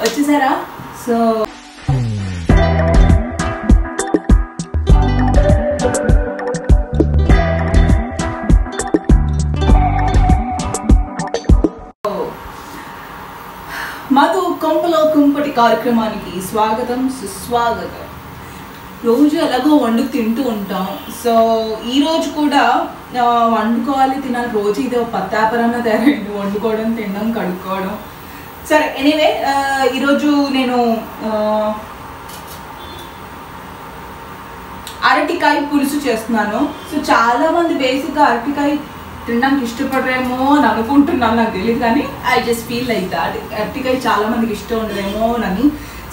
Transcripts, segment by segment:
వచ్చేసారా? సో మధు కొంపలో కుంపటి కార్యక్రమానికి స్వాగతం సుస్వాగతం. రోజు ఎలాగో వండుకు తింటూ ఉంటాం. సో ఈరోజు కూడా వండుకోవాలి తినాలి. రోజు ఇదే పత్తాపరణ తయారైంది, వండుకోవడం తినడం కడుక్కోవడం. సరే ఎనీవే, ఈరోజు నేను అరటికాయ పులుసు చేస్తున్నాను. సో చాలామంది బేసిక్గా అరటికాయ తినడానికి ఇష్టపడరేమో అని అనుకుంటున్నాను, నాకు తెలియదు. కానీ I just feel like that అరటికాయ చాలా మందికి ఇష్టం ఉండదేమో అని.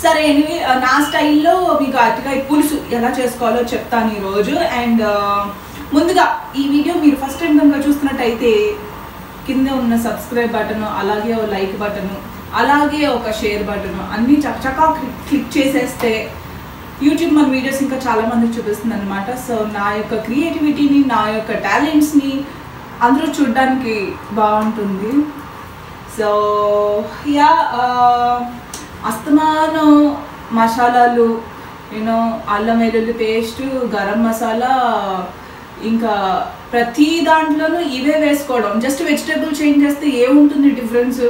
సరే ఎనివే, నా స్టైల్లో మీకు అరటికాయ పులుసు ఎలా చేసుకోవాలో చెప్తాను ఈరోజు. అండ్ ముందుగా ఈ వీడియో మీరు ఫస్ట్ టైం కనుక చూస్తున్నట్టయితే కింద ఉన్న సబ్స్క్రైబ్ బటన్, అలాగే ఒక లైక్ బటన్, అలాగే ఒక షేర్ బటన్ అన్నీ చక్కగా క్లిక్ చేసేస్తే యూట్యూబ్ మన వీడియోస్ ఇంకా చాలామందికి చూపిస్తుంది అనమాట. సో నా యొక్క క్రియేటివిటీని, నా యొక్క టాలెంట్స్ని అందరూ చూడడానికి బాగుంటుంది. సో యా, అస్తమానం మసాలాలు, అల్లం వెల్లుల్లి పేస్ట్, గరం మసాలా, ఇంకా ప్రతి దాంట్లోనూ ఇవే వేసుకోవడం. జస్ట్ వెజిటేబుల్ చేంజ్ చేస్తే ఏముంటుంది డిఫరెన్స్?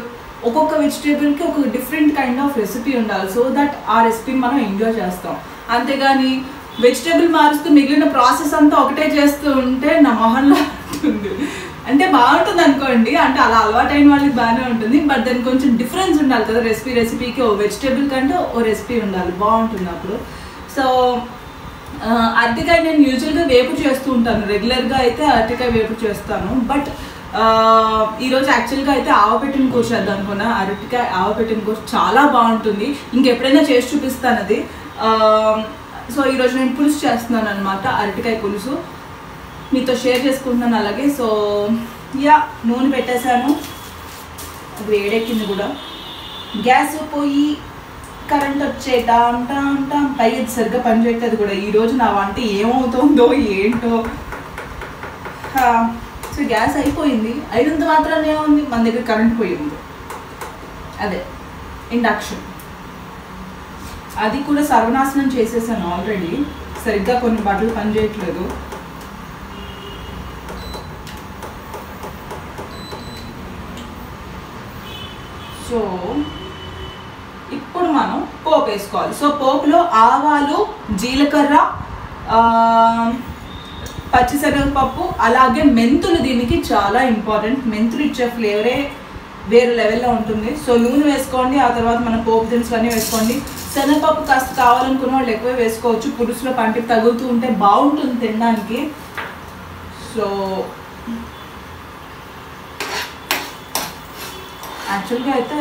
ఒక్కొక్క వెజిటేబుల్కి ఒక డిఫరెంట్ కైండ్ ఆఫ్ రెసిపీ ఉండాలి. సో దట్ ఆ రెసిపీని మనం ఎంజాయ్ చేస్తాం. అంతేగాని వెజిటేబుల్ మారుస్తూ మిగిలిన ప్రాసెస్ అంతా ఒకటే చేస్తూ ఉంటే నా మొహంలో ఉంటుంది. అంటే బాగుంటుంది అనుకోండి, అంటే అలా అలవాటైన వాళ్ళకి బాగానే ఉంటుంది. బట్ దానికి కొంచెం డిఫరెన్స్ ఉండాలి కదా. రెసిపీకి ఓ వెజిటేబుల్ కంటే ఓ రెసిపీ ఉండాలి, బాగుంటుంది అప్పుడు. సో అరటికాయ నేను యూజువల్గా వేపుడు చేస్తూ ఉంటాను. రెగ్యులర్గా అయితే అరటికాయ వేపుడు చేస్తాను. బట్ ఈరోజు యాక్చువల్గా అయితే ఆవపెట్టిన కూర చేద్దాం అనుకున్నా. అరటికాయ ఆవపెట్టిన కూర చాలా బాగుంటుంది. ఇంకెప్పుడైనా చేసి చూపిస్తాను అది. సో ఈరోజు నేను పులుసు చేస్తున్నాను అనమాట, అరటికాయ పులుసు మీతో షేర్ చేసుకుంటున్నాను. అలాగే సో యా, నూనె పెట్టేశాను, అది వేడెక్కింది కూడా. గ్యాస్ పోయి కరెంట్ వచ్చే టామ్ టామ్ టామ్ పై అది సరిగ్గా పనిచేస్తుంది కూడా. ఈరోజు నా వంట ఏమవుతుందో ఏంటో. సో గ్యాస్ అయిపోయింది, అయినంత మాత్రాన్ని ఏముంది, మన దగ్గర కరెంట్ పోయింది. అదే ఇండక్షన్, అది కూడా సర్వనాశనం చేసేసాను ఆల్రెడీ. సరిగ్గా కొన్ని బట్టలు పనిచేయట్లేదు. సో ఇప్పుడు మనం పోపు వేసుకోవాలి. సో పోపులో ఆవాలు, జీలకర్ర, పచ్చిశనగపప్పు, అలాగే మెంతులు దీనికి చాలా ఇంపార్టెంట్. మెంతులు ఇచ్చే ఫ్లేవరే వేరే లెవెల్లో ఉంటుంది. సో నూనె వేసుకోండి, ఆ తర్వాత మన పోపు దినుసులు అన్నీ వేసుకోండి. శనగపప్పు కాస్త కావాలనుకున్న వాళ్ళు ఎక్కువ వేసుకోవచ్చు, పులుసులో పంటికి తగులుతూ ఉంటే బాగుంటుంది తినడానికి. సో యాక్చువల్గా అయితే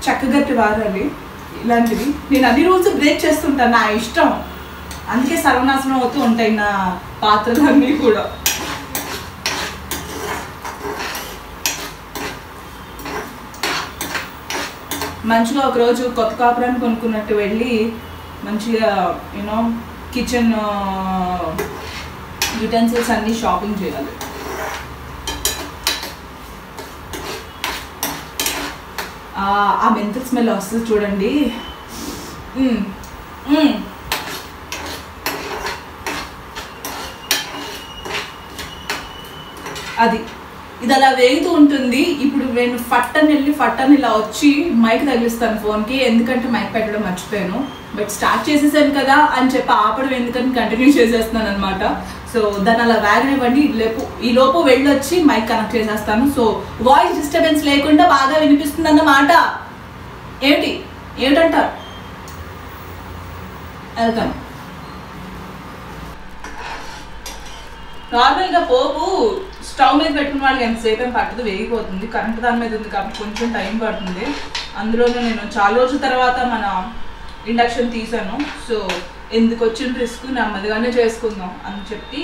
చక్కగట్టి వారాలి ఇలాంటివి. నేను అన్ని రూల్స్ బ్రేక్ చేస్తుంటాను, నా ఇష్టం. అందుకే సర్వనాశనం అవుతూ ఉంటాయి నా పాత్రలన్నీ కూడా. మంచిగా ఒకరోజు కొత్త కాపురాన్ని కొనుక్కున్నట్టు వెళ్ళి మంచిగా కిచెన్ యుటెన్సిల్స్ అన్నీ షాపింగ్ చేయాలి. ఆ మెంతుల స్మెల్ వస్తుంది చూడండి. అది ఇది అలా వేగుతూ ఉంటుంది. ఇప్పుడు నేను ఫట్టని ఇలా వచ్చి మైక్ తగిలిస్తాను ఫోన్కి, ఎందుకంటే మైక్ పెట్టడం మర్చిపోయాను. బట్ స్టార్ట్ చేసేసాను కదా అని చెప్పి ఆపడం ఎందుకని కంటిన్యూ చేసేస్తున్నాను అనమాట. సో దాన్ని అలా వేగనివ్వండి. ఈ లోపు వెళ్ళొచ్చి మైక్ కనెక్ట్ చేసేస్తాను. సో వాయిస్ డిస్టర్బెన్స్ లేకుండా బాగా వినిపిస్తుంది అన్నమాట. ఏమిటంటారు? వెళ్తాను. నార్మల్గా పోపు స్టవ్ మీద పెట్టుకున్న వాళ్ళకి ఎంతసేపు ఏం పట్టదు, వేగిపోతుంది. కరెంట్ దాని మీద ఉంది కాబట్టి కొంచెం టైం పడుతుంది. అందులోనూ నేను చాలా రోజుల తర్వాత మన ఇండక్షన్ తీసాను. సో ఎందుకు వచ్చిన రిస్క్, నెమ్మదిగానే చేసుకుందాం అని చెప్పి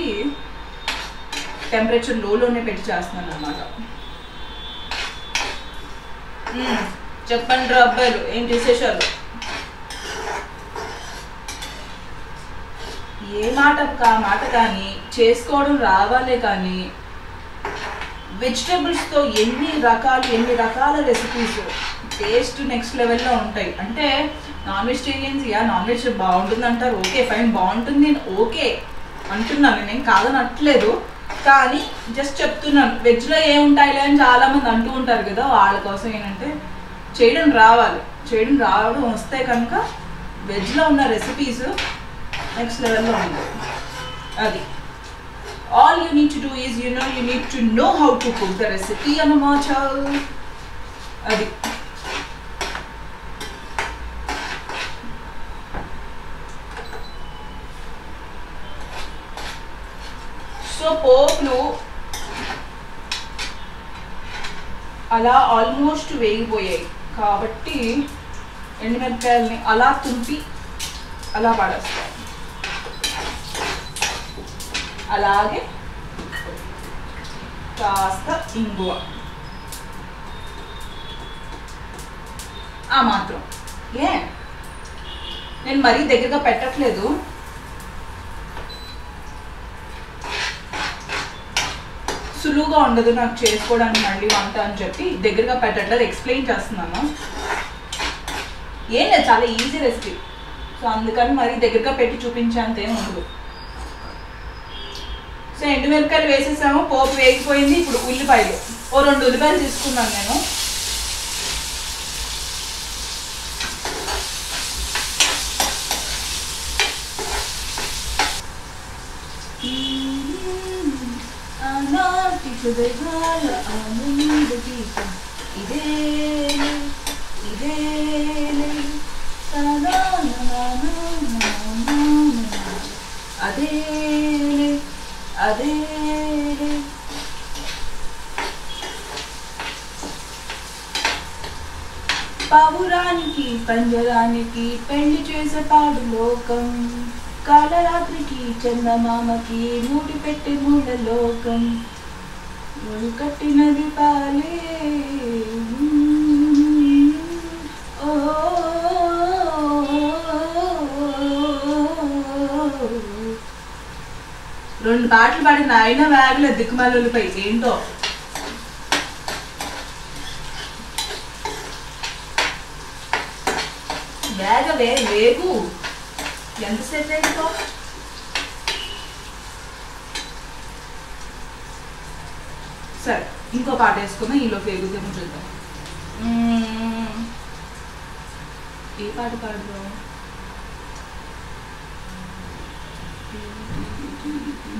టెంపరేచర్ లోనే పెట్టి చేస్తున్నాను అన్నమాట. చెప్పండి రా అబ్బాయిలు, ఏం చేసేసారు? ఏ మాట మాట కానీ చేసుకోవడం రావాలే కానీ వెజిటేబుల్స్తో ఎన్ని రకాల రెసిపీస్ టేస్ట్ నెక్స్ట్ లెవెల్లో ఉంటాయి. అంటే నాన్ వెజిటేరియన్స్ నాన్ వెజ్ బాగుంటుంది అంటారు, ఓకే ఫైన్, బాగుంటుంది ఓకే అంటున్నాను, నేనేం కాదనట్లేదు. కానీ జస్ట్ చెప్తున్నాను, వెజ్లో ఏముంటాయిలే అని చాలామంది అంటూ ఉంటారు కదా, వాళ్ళ కోసం ఏంటంటే చేయడం రావడం వస్తే కనుక వెజ్లో ఉన్న రెసిపీస్ నెక్స్ట్ లెవెల్లో ఉంటాయి. అది all you need to do is you need to know how to cook the recipe అన్నమాట. అది సో పోపులు అలా ఆల్మోస్ట్ వేగిపోయాయి కాబట్టి ఎండుమిరపకాయలని అలా తుంపి అలా పడేస్తాం. అలాగే కాస్త ఇంగువ ఆ మాత్రం. నేను మరీ దగ్గరగా పెట్టట్లేదు, సులువుగా ఉండదు నాకు చేసుకోవడానికి మళ్ళీ వంట అని చెప్పి దగ్గరగా పెట్టట్లేదు, ఎక్స్ప్లెయిన్ చేస్తున్నాను. ఏం లేదు, చాలా ఈజీ రెసిపీ. సో అందుకని మరీ దగ్గరగా పెట్టి చూపించేంత ఏం ఉండదు. సో ఎండుమిరపకాయలు వేసేసాము, పోపు వేగిపోయింది. ఇప్పుడు ఉల్లిపాయలు, 2 ఉల్లిపాయలు తీసుకున్నాను నేను. అదే పావురానికి పంజరానికి పెళ్లి చేసే పాడు లోకం, కాలరాత్రికి చందమామకి మూడి పెట్టే మూడ లోకం, మూడు కట్టినది పాలే. ఓ 2 పాటలు పాడిన అయినా వేగలే దిక్కుమాలపై ఏంటో. వేగవే వేగు, ఎంతసేపు వేగుతో. సరే ఇంకో పాట వేసుకున్నా, ఈలో వేగుదేమో చూద్దాం. ఏ పాట పాడదాం?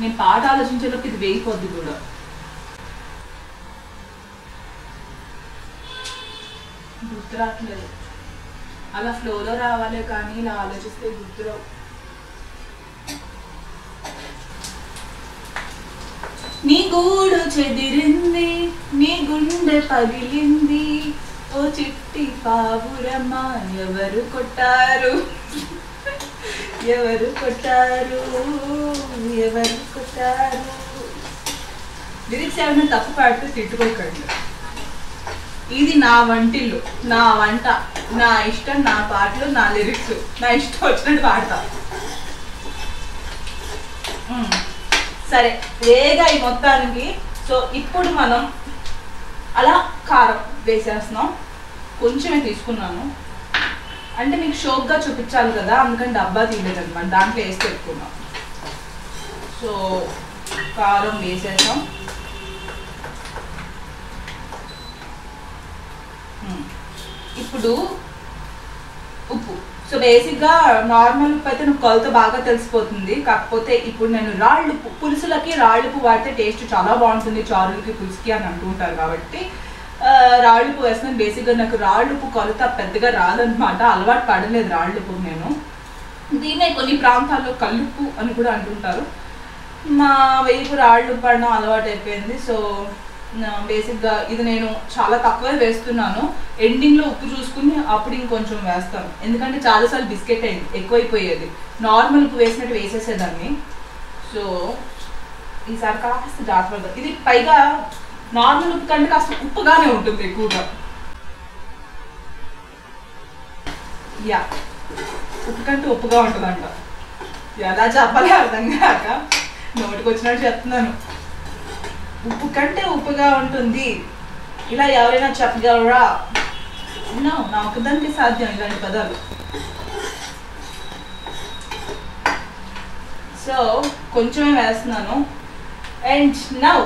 నేను పాట ఆలోచించేలోపు ఇది వేగిపోద్ది కూడా. గుర్తు రావట్లేదు, అలా ఫ్లోలో రావాలి కానీ ఇలా ఆలోచిస్తే గుర్తురావు. నీ గూడు చెదిరింది, నీ గుండె పగిలింది, ఓ చిట్టి పావురమ్మ ఎవరు కొట్టారు, ఎవరు కొట్టారు, ఎవరు కొట్టారు. లిరిక్స్ ఏమైనా తప్పు పాడితే తిట్టుకోకండి. ఇది నా వంటిల్లు, నా వంట, నా ఇష్టం, నా పాటలు, నా లిరిక్స్, నా ఇష్టం వచ్చినట్టు పాడతా. సరే వేగాయి మొత్తానికి. సో ఇప్పుడు మనం అలా కారం వేసేస్తున్నాం. కొంచెమే తీసుకున్నాను, అంటే మీకు షోక్గా చూపించాలి కదా, అందుకని డబ్బా తీయలేదు అనమాట, దాంట్లో వేసి పెట్టుకున్నాం. సో కారం వేసేసాం. ఇప్పుడు ఉప్పు. సో బేసిక్గా నార్మల్ ఉప్పు అయితే నాకు కొలత బాగా తెలిసిపోతుంది, కాకపోతే ఇప్పుడు నేను రాళ్ళుప్పు, పులుసులకి రాళ్ళుప్పు వాడితే టేస్ట్ చాలా బాగుంటుంది, చారులకి పులుసుకి అని అంటుంటారు కాబట్టి రాళ్ళుప్పు వేస్తున్నాను. బేసిక్గా నాకు రాళ్ళుప్పు కొలత పెద్దగా రాదనమాట, అలవాటు పడలేదు రాళ్ళుప్పు నేను. దీన్నే కొన్ని ప్రాంతాల్లో కల్లుప్పు అని కూడా అంటుంటారు, మా వైపు రాళ్ళుప్పు పడడం అలవాటు అయిపోయింది. సో బేసిక్గా ఇది నేను చాలా తక్కువే వేస్తున్నాను, ఎండింగ్లో ఉప్పు చూసుకుని అప్పుడు ఇంకొంచెం వేస్తాను, ఎందుకంటే చాలాసార్లు బిస్కెట్ అయింది, ఎక్కువైపోయేది. నార్మల్ ఉప్పు వేసినట్టు వేసేసేదాన్ని. సో ఈసారి కాస్త జాగ్రత్తగా, ఇది పైగా నార్మల్ ఉప్పు కంటే కాస్త ఉప్పుగానే ఉంటుంది ఎక్కువగా. యా ఉప్పు కంటే ఉప్పుగా ఉంటుందంట, ఎలా చెప్పాలి అర్థం కాక నోటికి వచ్చినట్టు చెప్తున్నాను. ఉప్పు కంటే ఉప్పుగా ఉంటుంది, ఇలా ఎవరైనా చెప్పగలరా? నా ఒకదానికి సాధ్యం ఇలాంటి పదాలు. సో కొంచెమే వేస్తున్నాను. And now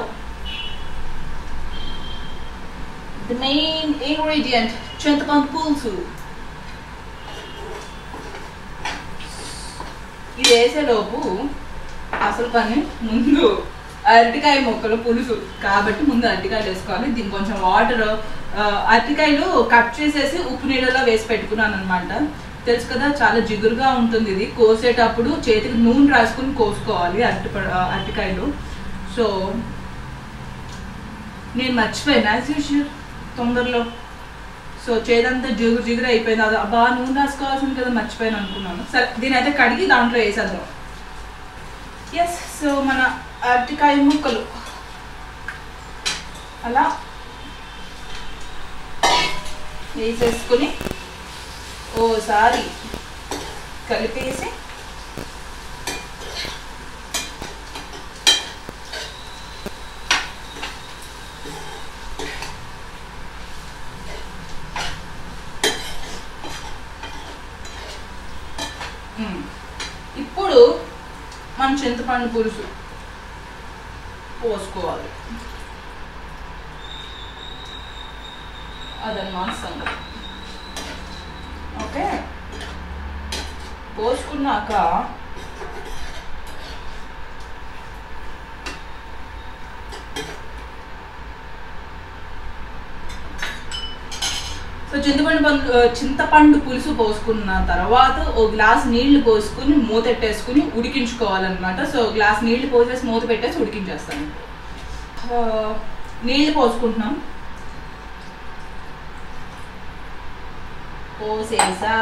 the main ingredient చింతపండు పులుసు. ఇది వేసేలోపు అసలు పని ముందు అరటికాయ ముక్కలు పులుసు కాబట్టి ముందు అరటికాయలు వేసుకోవాలి. దీనికి కొంచెం వాటర్, అరటికాయలు కట్ చేసేసి ఉప్పు నీళ్ళలో వేసి పెట్టుకున్నాను అనమాట. తెలుసు కదా, చాలా జిగురుగా ఉంటుంది ఇది. కోసేటప్పుడు చేతికి నూనె రాసుకుని కోసుకోవాలి అరటికాయలు. సో నేను మర్చిపోయాను యాజ్ యూజువల్ తొందరలో. సో చేదంతా జిగురు అయిపోయింది. అది బాగా నూనె రాసుకోవాల్సింది కదా, మర్చిపోయాను అనుకున్నాను. సరే దీని అయితే కడిగి దాంట్లో వేసేద్దాం. ఎస్, సో మన అరటికాయ ముక్కలు అలా వేసేసుకుని ఓసారి కలిపేసి ఇప్పుడు మనం చింతపండు పులుసు పోసుకోవాలి. అదన్నమాట సంగతి. ఓకే, పోసుకున్నాక సో చింతపండు పులుసు పోసుకున్న తర్వాత ఓ గ్లాస్ నీళ్లు పోసుకుని మూతెట్టేసుకుని ఉడికించుకోవాలన్నమాట. సో గ్లాస్ నీళ్లు పోసేసి మూత పెట్టేసి ఉడికించేస్తాను. నీళ్లు పోసుకుంటున్నాం. పోసేసా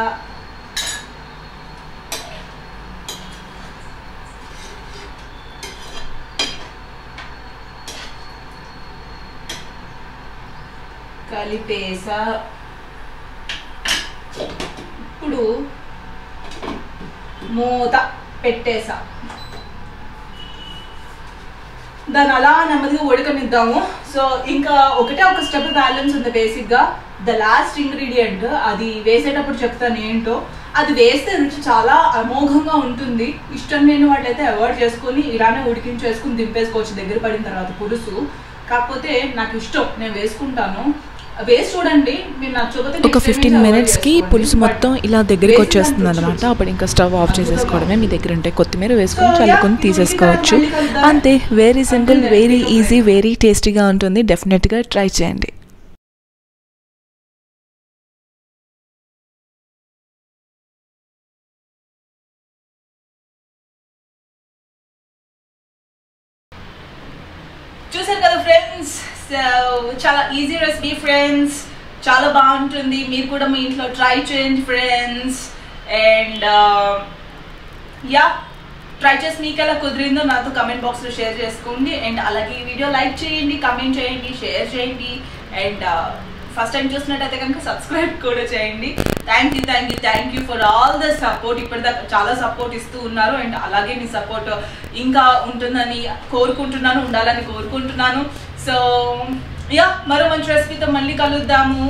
కలిపేసా. ఇప్పుడు మూత పెట్టేసా. దాన్ని అలా నెమ్మదిగా ఉడకనిద్దాము. సో ఇంకా ఒకటే ఒక స్టెప్ బ్యాలెన్స్ ఉంది బేసిక్గా. ద లాస్ట్ ఇంగ్రీడియంట్, అది వేసేటప్పుడు చెప్తాను ఏంటో. అది వేస్తే రుచి చాలా అమోఘంగా ఉంటుంది. ఇష్టం లేని వాళ్ళైతే అవాయిడ్ చేసుకొని ఇలానే ఉడికించేసుకుని దింపేసుకోవచ్చు దగ్గర పడిన తర్వాత పులుసు. కాకపోతే నాకు ఇష్టం, నేను వేసుకుంటాను. వేసి చూడండి, మీరు నచ్చకపోతే ఒక 15 minutesకి పులుసు మొత్తం ఇలా దగ్గరికి వచ్చేస్తుంది అనమాట. అప్పుడు ఇంకా స్టవ్ ఆఫ్ చేసేసుకోవడమే. మీ దగ్గర ఉంటే కొత్తిమీర వేసుకొని చల్లుకొని తీసేసుకోవచ్చు. అంతే, very simple, very easy, very టేస్టీగా ఉంటుంది. డెఫినెట్గా ట్రై చేయండి. చూసారు కదా ఫ్రెండ్స్, సో చాలా ఈజీ రెసిపీ ఫ్రెండ్స్, చాలా బాగుంటుంది. మీరు కూడా మీ ఇంట్లో ట్రై చేయండి ఫ్రెండ్స్. అండ్ యా, ట్రై చేసి మీకు ఎలా కుదిరిందో నాతో కమెంట్ బాక్స్లో షేర్ చేసుకోండి. అండ్ అలాగే ఈ వీడియో లైక్ చేయండి, కమెంట్ చేయండి, షేర్ చేయండి. అండ్ ఫస్ట్ టైం చూసినట్టయితే కనుక సబ్స్క్రైబ్ కూడా చేయండి. Thank you for all the support. ఇప్పటిదాకా చాలా సపోర్ట్ ఇస్తూ ఉన్నారు. అండ్ అలాగే మీ సపోర్ట్ ఇంకా ఉంటుందని కోరుకుంటున్నాను, ఉండాలని కోరుకుంటున్నాను. సో యా, మరో మంచి రెసిపీతో మళ్ళీ కలుద్దాము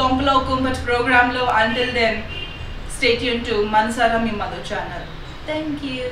కొంపలో కుంపటి ప్రోగ్రాంలో. Until then stay tune to మనసారా మీ మధు ఛానల్. Thank you.